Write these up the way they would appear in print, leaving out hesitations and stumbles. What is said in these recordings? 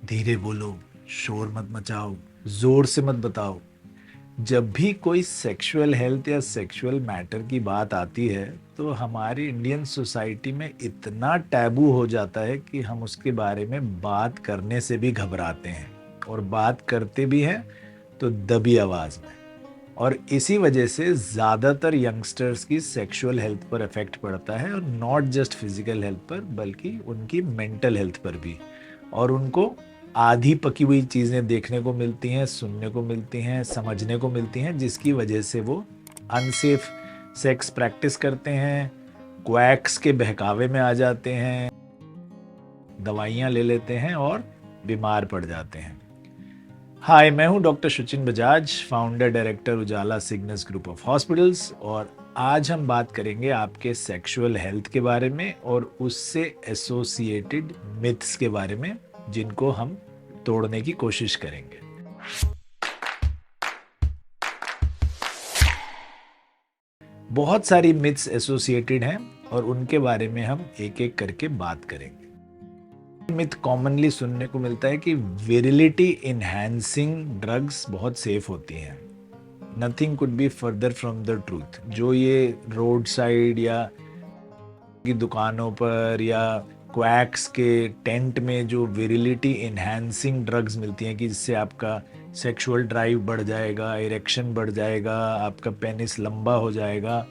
धीरे बोलो, शोर मत मचाओ, जोर से मत बताओ। जब भी कोई सेक्सुअल हेल्थ या सेक्सुअल मैटर की बात आती है तो हमारी इंडियन सोसाइटी में इतना टैबू हो जाता है कि हम उसके बारे में बात करने से भी घबराते हैं, और बात करते भी हैं तो दबी आवाज में। और इसी वजह से ज़्यादातर यंगस्टर्स की सेक्सुअल हेल्थ पर इफेक्ट पड़ता है, और नॉट जस्ट फिजिकल हेल्थ पर बल्कि उनकी मेंटल हेल्थ पर भी। और उनको आधी पकी हुई चीज़ें देखने को मिलती हैं, सुनने को मिलती हैं, समझने को मिलती हैं, जिसकी वजह से वो अनसेफ सेक्स प्रैक्टिस करते हैं, क्वैक्स के बहकावे में आ जाते हैं, दवाइयाँ ले लेते हैं और बीमार पड़ जाते हैं। हाय, मैं हूं doctor Sachin Bajaj, founder director Ujala Cygnus group of hospitals. और आज हम बात करेंगे आपके सेक्सुअल हेल्थ के बारे में और उससे एसोसिएटेड मिथ्स के बारे में, जिनको हम तोड़ने की कोशिश करेंगे। बहुत सारी मिथ्स एसोसिएटेड हैं और उनके बारे में हम एक एक करके बात करेंगे। मिथ कॉमनली सुनने को मिलता है कि विरिलिटी इनहैंसिंग ड्रग्स बहुत सेफ होती हैं। Nothing could be further from the truth. जो ये रोड साइड या की दुकानों पर या क्वैक्स के टेंट में जो विरिलिटी इनहैंसिंग ड्रग्स मिलती हैं कि जिससे आपका सेक्सुअल ड्राइव बढ़ जाएगा, इरेक्शन बढ़ जाएगा, आपका पेनिस लंबा हो जाएगा,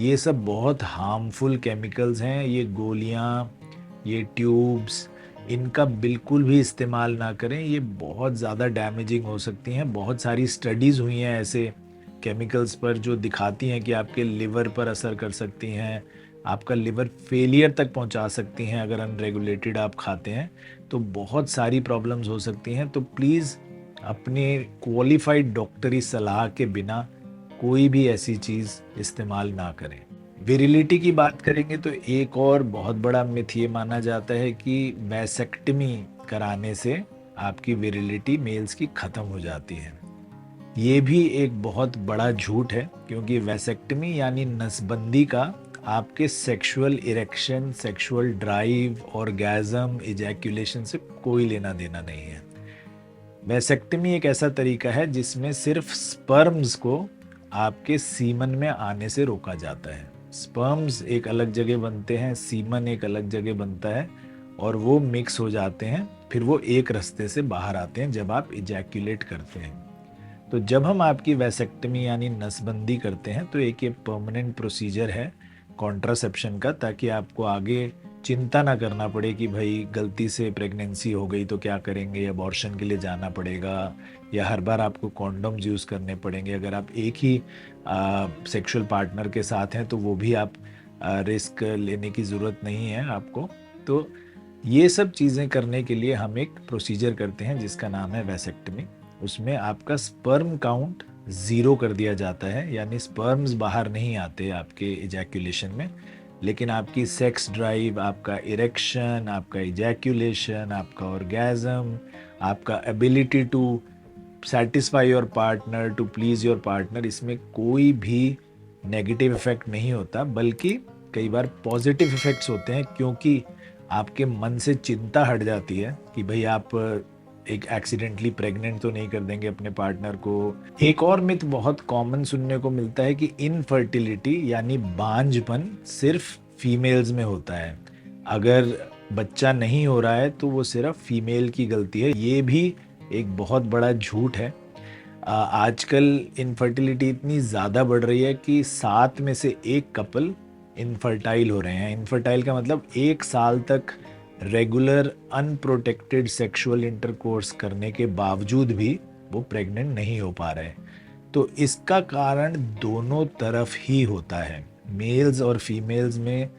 ये सब बहुत हार्मफुल केमिकल्स हैं। ये गोलियां, ये ट्यूब्स, इनका बिल्कुल भी इस्तेमाल ना करें। ये बहुत ज़्यादा डैमेजिंग हो सकती हैं। बहुत सारी स्टडीज़ हुई हैं ऐसे केमिकल्स पर जो दिखाती हैं कि आपके लिवर पर असर कर सकती हैं, आपका लिवर फेलियर तक पहुंचा सकती हैं अगर अनरेगुलेटेड आप खाते हैं। तो बहुत सारी प्रॉब्लम्स हो सकती हैं। तो प्लीज़ अपने क्वालिफाइड डॉक्टरी सलाह के बिना कोई भी ऐसी चीज़ इस्तेमाल ना करें। विरिलिटी की बात करेंगे तो एक और बहुत बड़ा मिथ ये माना जाता है कि वैसेक्टमी कराने से आपकी विरिलिटी मेल्स की ख़त्म हो जाती है। ये भी एक बहुत बड़ा झूठ है, क्योंकि वैसेक्टमी यानी नसबंदी का आपके sexual erection, sexual drive, orgasm, ejaculation से कोई लेना देना नहीं है। वैसेक्टमी एक ऐसा तरीका है जिसमें सिर्फ स्पर्म्स को आपके सीमन में आने से रोका जाता है। स्पर्म्स एक अलग जगह बनते हैं, सीमन एक अलग जगह बनता है, और वो मिक्स हो जाते हैं, फिर वो एक रास्ते से बाहर आते हैं जब आप इजैक्यूलेट करते हैं। तो जब हम आपकी वैसेक्टमी यानी नसबंदी करते हैं तो एक ये परमानेंट प्रोसीजर है कॉन्ट्रासेप्शन का, ताकि आपको आगे चिंता ना करना पड़े कि भाई गलती से प्रेगनेंसी हो गई तो क्या करेंगे, अबॉर्शन के लिए जाना पड़ेगा, या हर बार आपको कॉन्डोम्स यूज़ करने पड़ेंगे। अगर आप एक ही सेक्सुअल पार्टनर के साथ हैं तो वो भी आप रिस्क लेने की ज़रूरत नहीं है आपको। तो ये सब चीज़ें करने के लिए हम एक प्रोसीजर करते हैं जिसका नाम है वैसेक्टमी। उसमें आपका स्पर्म काउंट ज़ीरो कर दिया जाता है, यानी स्पर्म्स बाहर नहीं आते आपके इजैक्यूलेशन में, लेकिन आपकी सेक्स ड्राइव, आपका इरेक्शन, आपका इजैक्यूलेशन, आपका ऑर्गेज़म, आपका ability to satisfy your partner, to please your partner, इसमें कोई भी नेगेटिव इफेक्ट नहीं होता, बल्कि कई बार पॉजिटिव इफेक्ट्स होते हैं, क्योंकि आपके मन से चिंता हट जाती है कि भाई आप एक एक्सीडेंटली प्रेग्नेंट तो नहीं कर देंगे अपने पार्टनर को। एक और मिथ बहुत कॉमन सुनने को मिलता है कि इनफर्टिलिटी यानी बांझपन सिर्फ फीमेल्स में होता है। अगर बच्चा नहीं हो रहा है तो वो सिर्फ फीमेल की गलती है। ये भी एक बहुत बड़ा झूठ है। आजकल इनफर्टिलिटी इतनी ज़्यादा बढ़ रही है कि 7 में से एक कपल इनफर्टाइल हो रहे हैं। इनफर्टाइल का मतलब 1 साल तक रेगुलर अनप्रोटेक्टेड सेक्सुअल इंटरकोर्स करने के बावजूद भी वो प्रेग्नेंट नहीं हो पा रहे। तो इसका कारण दोनों तरफ ही होता है, मेल्स और फीमेल्स में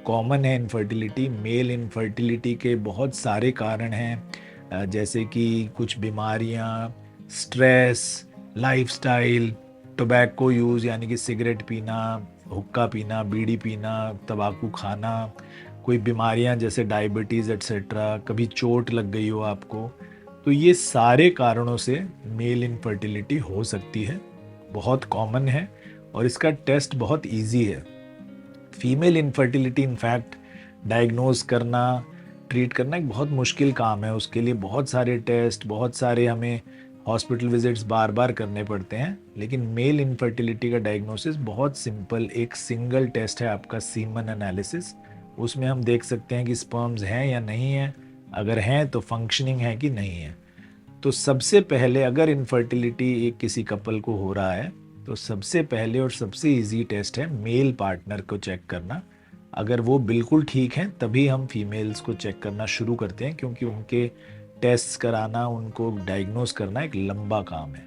कॉमन है इनफर्टिलिटी। मेल इनफर्टिलिटी के बहुत सारे कारण हैं, जैसे कि कुछ बीमारियां, स्ट्रेस, लाइफस्टाइल, टोबैको यूज़ यानी कि सिगरेट पीना, हुक्का पीना, बीड़ी पीना, तंबाकू खाना, कोई बीमारियां जैसे डायबिटीज़ एट्सेट्रा, कभी चोट लग गई हो आपको। तो ये सारे कारणों से मेल इनफर्टिलिटी हो सकती है, बहुत कॉमन है, और इसका टेस्ट बहुत इजी है। फीमेल इनफर्टिलिटी इनफैक्ट डायग्नोज करना, ट्रीट करना एक बहुत मुश्किल काम है। उसके लिए बहुत सारे टेस्ट, बहुत सारे हमें हॉस्पिटल विजिट्स बार बार करने पड़ते हैं। लेकिन मेल इनफर्टिलिटी का डायग्नोसिस बहुत सिंपल, एक सिंगल टेस्ट है आपका सीमन एनालिसिस। उसमें हम देख सकते हैं कि स्पर्म्स हैं या नहीं हैं, अगर हैं तो फंक्शनिंग है कि नहीं है। तो सबसे पहले अगर इनफर्टिलिटी एक किसी कपल को हो रहा है तो सबसे पहले और सबसे इजी टेस्ट है मेल पार्टनर को चेक करना। अगर वो बिल्कुल ठीक हैं तभी हम फीमेल्स को चेक करना शुरू करते हैं, क्योंकि उनके टेस्ट कराना, उनको डायग्नोस करना एक लंबा काम है।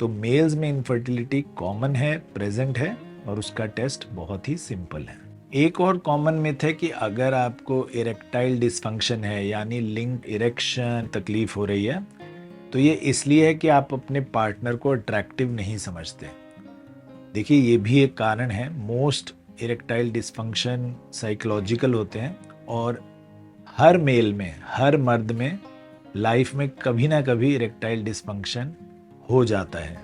तो मेल्स में इनफर्टिलिटी कॉमन है, प्रेजेंट है, और उसका टेस्ट बहुत ही सिंपल है। एक और कॉमन मिथ है कि अगर आपको इरेक्टाइल डिसफंक्शन है, यानी लिंग इरेक्शन तकलीफ हो रही है, तो ये इसलिए है कि आप अपने पार्टनर को अट्रैक्टिव नहीं समझते। देखिए, ये भी एक कारण है। मोस्ट इरेक्टाइल डिसफंक्शन साइकोलॉजिकल होते हैं, और हर मेल में, हर मर्द में लाइफ में कभी ना कभी इरेक्टाइल डिसफंक्शन हो जाता है।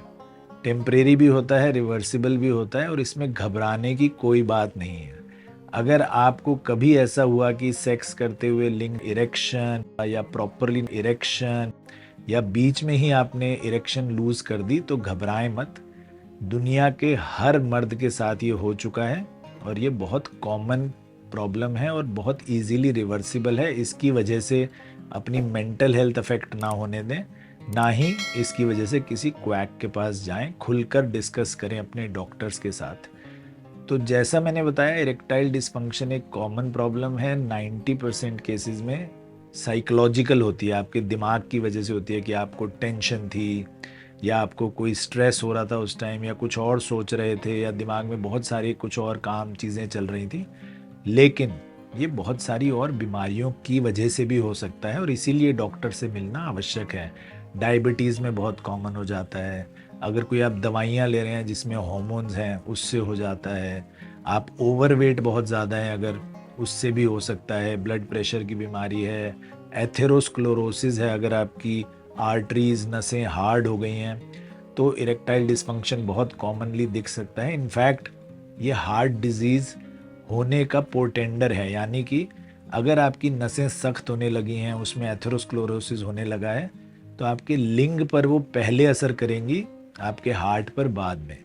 टेम्परेरी भी होता है, रिवर्सिबल भी होता है, और इसमें घबराने की कोई बात नहीं है। अगर आपको कभी ऐसा हुआ कि सेक्स करते हुए लिंग इरेक्शन या प्रॉपरली इरेक्शन, या बीच में ही आपने इरेक्शन लूज कर दी, तो घबराएं मत। दुनिया के हर मर्द के साथ ये हो चुका है, और ये बहुत कॉमन प्रॉब्लम है और बहुत इजीली रिवर्सिबल है। इसकी वजह से अपनी मेंटल हेल्थ अफेक्ट ना होने दें, ना ही इसकी वजह से किसी क्वैक के पास जाएं। खुलकर डिस्कस करें अपने डॉक्टर्स के साथ। तो जैसा मैंने बताया, इरेक्टाइल डिसफंक्शन एक कॉमन प्रॉब्लम है। 90% केसेस में साइकोलॉजिकल होती है, आपके दिमाग की वजह से होती है कि आपको टेंशन थी, या आपको कोई स्ट्रेस हो रहा था उस टाइम, या कुछ और सोच रहे थे, या दिमाग में बहुत सारी कुछ और काम चीज़ें चल रही थी। लेकिन ये बहुत सारी और बीमारियों की वजह से भी हो सकता है, और इसीलिए डॉक्टर से मिलना आवश्यक है। डायबिटीज़ में बहुत कॉमन हो जाता है। अगर कोई आप दवाइयाँ ले रहे हैं जिसमें हार्मोन्स हैं, उससे हो जाता है। आप ओवरवेट बहुत ज़्यादा है अगर, उससे भी हो सकता है। ब्लड प्रेशर की बीमारी है, एथेरोस्क्लेरोसिस है, अगर आपकी आर्टरीज, नसें हार्ड हो गई हैं, तो इरेक्टाइल डिसफंक्शन बहुत कॉमनली दिख सकता है। इनफैक्ट ये हार्ट डिजीज़ होने का पोर्टेंडर है, यानी कि अगर आपकी नसें सख्त होने लगी हैं, उसमें एथेरोस्क्लेरोसिस होने लगा है, तो आपके लिंग पर वो पहले असर करेंगी, आपके हार्ट पर बाद में।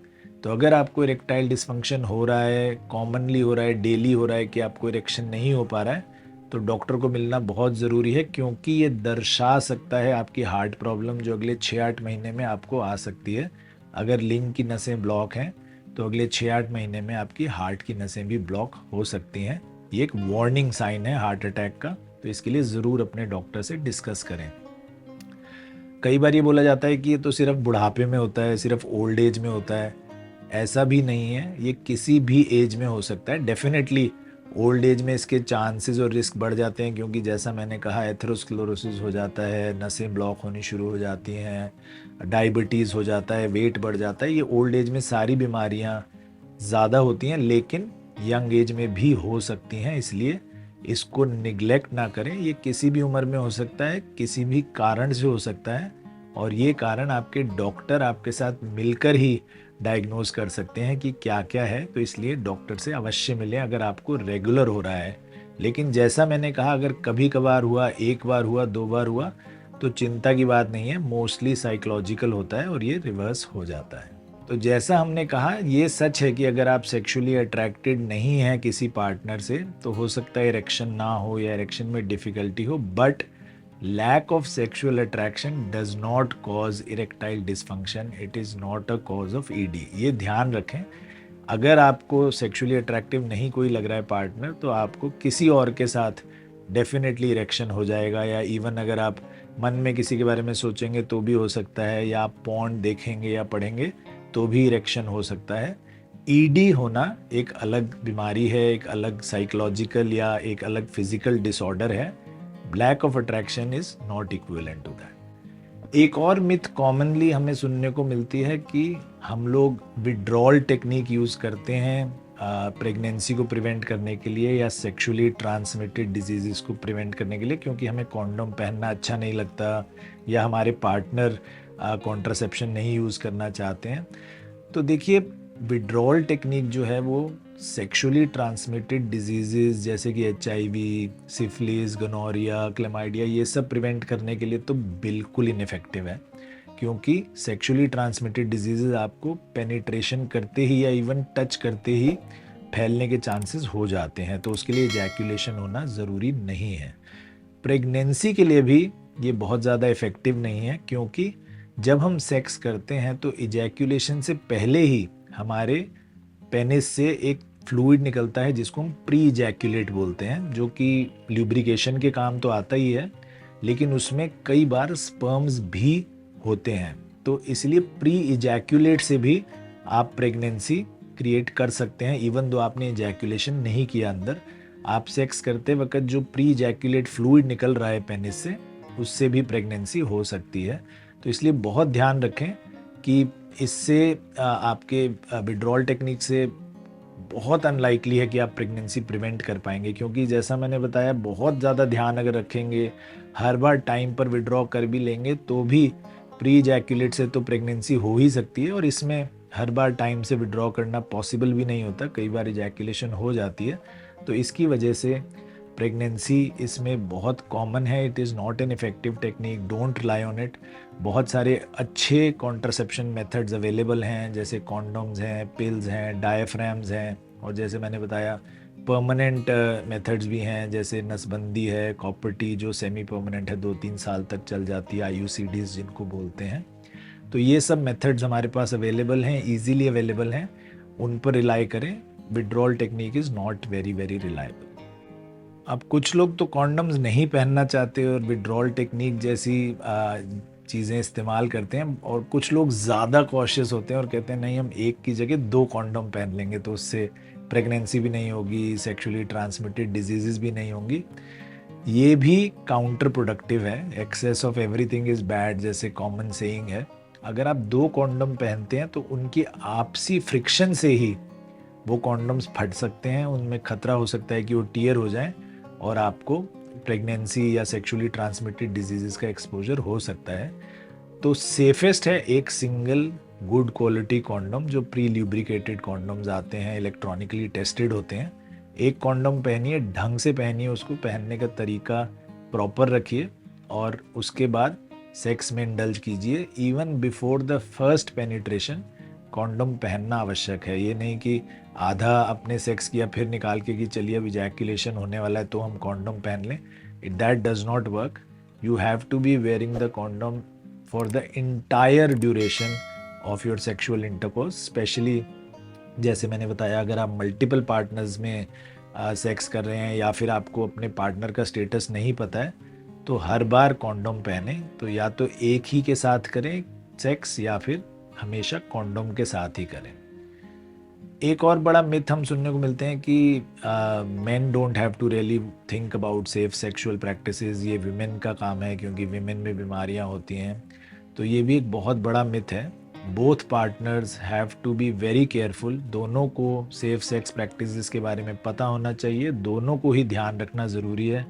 तो अगर आपको इरेक्टाइल डिसफंक्शन हो रहा है, कॉमनली हो रहा है, डेली हो रहा है कि आपको इरेक्शन नहीं हो पा रहा है, तो डॉक्टर को मिलना बहुत ज़रूरी है, क्योंकि ये दर्शा सकता है आपकी हार्ट प्रॉब्लम जो अगले 6-8 महीने में आपको आ सकती है। अगर लिंग की नसें ब्लॉक हैं तो अगले 6-8 महीने में आपकी हार्ट की नसें भी ब्लॉक हो सकती हैं। ये एक वार्निंग साइन है हार्ट अटैक का, तो इसके लिए ज़रूर अपने डॉक्टर से डिस्कस करें। कई बार ये बोला जाता है कि ये तो सिर्फ बुढ़ापे में होता है, सिर्फ ओल्ड एज में होता है। ऐसा भी नहीं है, ये किसी भी एज में हो सकता है। डेफिनेटली ओल्ड एज में इसके चांसेस और रिस्क बढ़ जाते हैं, क्योंकि जैसा मैंने कहा, एथेरोस्क्लेरोसिस हो जाता है, नसें ब्लॉक होनी शुरू हो जाती हैं, डायबिटीज़ हो जाता है, वेट बढ़ जाता है। ये ओल्ड एज में सारी बीमारियां ज़्यादा होती हैं, लेकिन यंग एज में भी हो सकती हैं, इसलिए इसको निगलेक्ट ना करें। ये किसी भी उम्र में हो सकता है, किसी भी कारण से हो सकता है, और ये कारण आपके डॉक्टर आपके साथ मिलकर ही डायग्नोज कर सकते हैं कि क्या क्या है। तो इसलिए डॉक्टर से अवश्य मिलें अगर आपको रेगुलर हो रहा है। लेकिन जैसा मैंने कहा, अगर कभी कभार हुआ, एक बार हुआ, 2 बार हुआ, तो चिंता की बात नहीं है। मोस्टली साइकोलॉजिकल होता है और ये रिवर्स हो जाता है। तो जैसा हमने कहा, ये सच है कि अगर आप सेक्सुअली अट्रैक्टेड नहीं हैं किसी पार्टनर से, तो हो सकता है इरेक्शन ना हो या इरेक्शन में डिफ़िकल्टी हो, but lack of sexual attraction does not cause erectile dysfunction. It is not a cause of ED. ये ध्यान रखें। अगर आपको सेक्सुअली अट्रैक्टिव नहीं कोई लग रहा है पार्टनर, तो आपको किसी और के साथ डेफिनेटली इरेक्शन हो जाएगा, या इवन अगर आप मन में किसी के बारे में सोचेंगे तो भी हो सकता है, या आप पॉर्न देखेंगे या पढ़ेंगे तो भी इरेक्शन हो सकता है। ईडी होना एक अलग बीमारी है, एक अलग साइकोलॉजिकल या एक अलग फिजिकल डिसऑर्डर है। Lack of attraction is not equivalent to that. एक और मिथ कॉमनली हमें सुनने को मिलती है कि हम लोग विड्रॉल टेक्निक यूज़ करते हैं प्रेगनेंसी को प्रिवेंट करने के लिए, या सेक्सुअली ट्रांसमिटेड डिजीज़ को प्रिवेंट करने के लिए, क्योंकि हमें कॉन्डोम पहनना अच्छा नहीं लगता, या हमारे पार्टनर कॉन्ट्रासेप्शन नहीं यूज़ करना चाहते हैं। तो देखिए, विड्रॉल टेक्निक जो है वो सेक्सुअली ट्रांसमिटेड डिजीजेस जैसे कि HIV, सिफिलिस, गोनोरिया, क्लेमाइडिया, ये सब प्रिवेंट करने के लिए तो बिल्कुल इनफेक्टिव है, क्योंकि सेक्सुअली ट्रांसमिटेड डिजीजेस आपको पेनिट्रेशन करते ही या इवन टच करते ही फैलने के चांसेस हो जाते हैं, तो उसके लिए इजैक्यूलेशन होना ज़रूरी नहीं है। प्रेगनेंसी के लिए भी ये बहुत ज़्यादा इफ़ेक्टिव नहीं है, क्योंकि जब हम सेक्स करते हैं तो इजैक्यूलेशन से पहले ही हमारे पेनिस से एक फ्लूइड निकलता है जिसको हम प्री इजैक्यूलेट बोलते हैं, जो कि ल्यूब्रिकेशन के काम तो आता ही है, लेकिन उसमें कई बार स्पर्म्स भी होते हैं। तो इसलिए प्री इजैक्यूलेट से भी आप प्रेगनेंसी क्रिएट कर सकते हैं, इवन दो आपने इजैक्यूलेशन नहीं किया अंदर। आप सेक्स करते वक्त जो प्री इजैक्यूलेट फ्लूइड निकल रहा है पेनिस से, उससे भी प्रेगनेंसी हो सकती है। तो इसलिए बहुत ध्यान रखें कि इससे आपके विड्रॉल टेक्निक से बहुत अनलाइकली है कि आप प्रेगनेंसी प्रिवेंट कर पाएंगे, क्योंकि जैसा मैंने बताया बहुत ज़्यादा ध्यान अगर रखेंगे, हर बार टाइम पर विड्रॉ कर भी लेंगे तो भी प्री इजैक्यूलेट से तो प्रेगनेंसी हो ही सकती है, और इसमें हर बार टाइम से विड्रॉ करना पॉसिबल भी नहीं होता, कई बार इजैक्यूलेशन हो जाती है। तो इसकी वजह से प्रेगनेंसी इसमें बहुत कॉमन है। It is not an effective technique, don't rely on it. बहुत सारे अच्छे कॉन्ट्रासेप्शन मेथड्स अवेलेबल हैं, जैसे कॉन्डोम्स हैं, पिल्स हैं, डायफ्राम्स हैं, और जैसे मैंने बताया परमानेंट मेथड्स भी हैं, जैसे नसबंदी है, कॉपर टी जो सेमी परमानेंट है, 2-3 साल तक चल जाती है, IUCDs जिनको बोलते हैं। तो ये सब मेथड्स हमारे पास अवेलेबल हैं, ईजीली अवेलेबल हैं, उन पर रिलाई करें। Withdrawal technique is not very reliable. अब कुछ लोग तो कॉन्डम्स नहीं पहनना चाहते और विड्रॉल टेक्निक जैसी चीज़ें इस्तेमाल करते हैं, और कुछ लोग ज़्यादा कॉशियस होते हैं और कहते हैं नहीं हम एक की जगह 2 कॉन्डम पहन लेंगे तो उससे प्रेगनेंसी भी नहीं होगी, सेक्सुअली ट्रांसमिटेड डिजीज़ भी नहीं होंगी। ये भी काउंटर प्रोडक्टिव है। Excess of everything is bad जैसे कॉमन सेइंग है। अगर आप 2 कॉन्डम पहनते हैं तो उनकी आपसी फ्रिक्शन से ही वो कॉन्डम्स फट सकते हैं, उनमें खतरा हो सकता है कि वो टीयर हो जाएं और आपको प्रेगनेंसी या सेक्सुअली ट्रांसमिटेड डिजीज़ का एक्सपोजर हो सकता है। तो सेफेस्ट है एक सिंगल गुड क्वालिटी कॉन्डम, जो प्री ल्यूब्रिकेटेड कॉन्डम्स आते हैं, इलेक्ट्रॉनिकली टेस्टेड होते हैं। एक कॉन्डम पहनिए, ढंग से पहनिए, उसको पहनने का तरीका प्रॉपर रखिए, और उसके बाद सेक्स में इंडल्ज कीजिए। Even before the first penetration condom पहनना आवश्यक है। ये नहीं कि आधा अपने सेक्स किया फिर निकाल के कि चलिए अब इजैक्यूलेशन होने वाला है तो हम कॉन्डम पहन लें। That does not work. You have to be wearing the condom for the entire duration of your sexual intercourse. Especially जैसे मैंने बताया, अगर आप मल्टीपल पार्टनर्स में सेक्स कर रहे हैं या फिर आपको अपने पार्टनर का स्टेटस नहीं पता है, तो हर बार कॉन्डम पहने। तो या तो एक ही के साथ करें सेक्स, या फिर हमेशा कॉन्डोम के साथ ही करें। एक और बड़ा मिथ हम सुनने को मिलते हैं कि men don't have to really think about safe sexual practices, ये विमेन का काम है क्योंकि विमेन में बीमारियां होती हैं। तो ये भी एक बहुत बड़ा मिथ है। Both partners have to be very careful. दोनों को सेफ सेक्स प्रैक्टिसेस के बारे में पता होना चाहिए, दोनों को ही ध्यान रखना ज़रूरी है,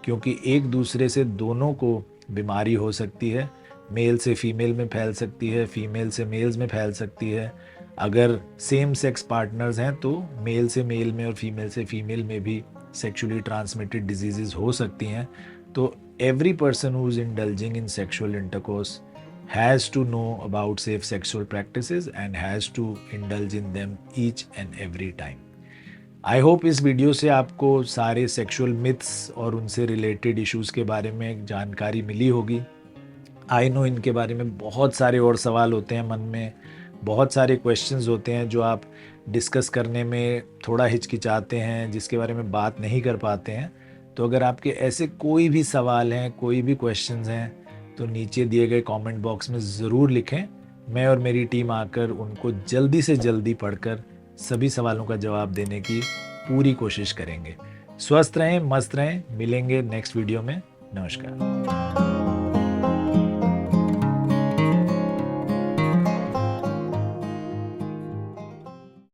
क्योंकि एक दूसरे से दोनों को बीमारी हो सकती है। मेल से फीमेल में फैल सकती है, फीमेल से मेल्स में फैल सकती है। अगर सेम सेक्स पार्टनर्स हैं तो मेल से मेल में और फीमेल से फीमेल में भी सेक्सुअली ट्रांसमिटेड डिजीज़ेस हो सकती हैं। तो every person who is indulging in sexual intercourse has to know about safe sexual practices and has to indulge in them each and every time. I hope इस video से आपको सारे sexual myths और उनसे रिलेटेड इश्यूज़ के बारे में जानकारी मिली होगी। आई नो इनके बारे में बहुत सारे और सवाल होते हैं मन में, बहुत सारे क्वेश्चंस होते हैं जो आप डिस्कस करने में थोड़ा हिचकिचाते हैं, जिसके बारे में बात नहीं कर पाते हैं। तो अगर आपके ऐसे कोई भी सवाल हैं, कोई भी क्वेश्चंस हैं, तो नीचे दिए गए कमेंट बॉक्स में ज़रूर लिखें। मैं और मेरी टीम आकर उनको जल्दी से जल्दी पढ़कर सभी सवालों का जवाब देने की पूरी कोशिश करेंगे। स्वस्थ रहें, मस्त रहें, मिलेंगे नेक्स्ट वीडियो में। नमस्कार।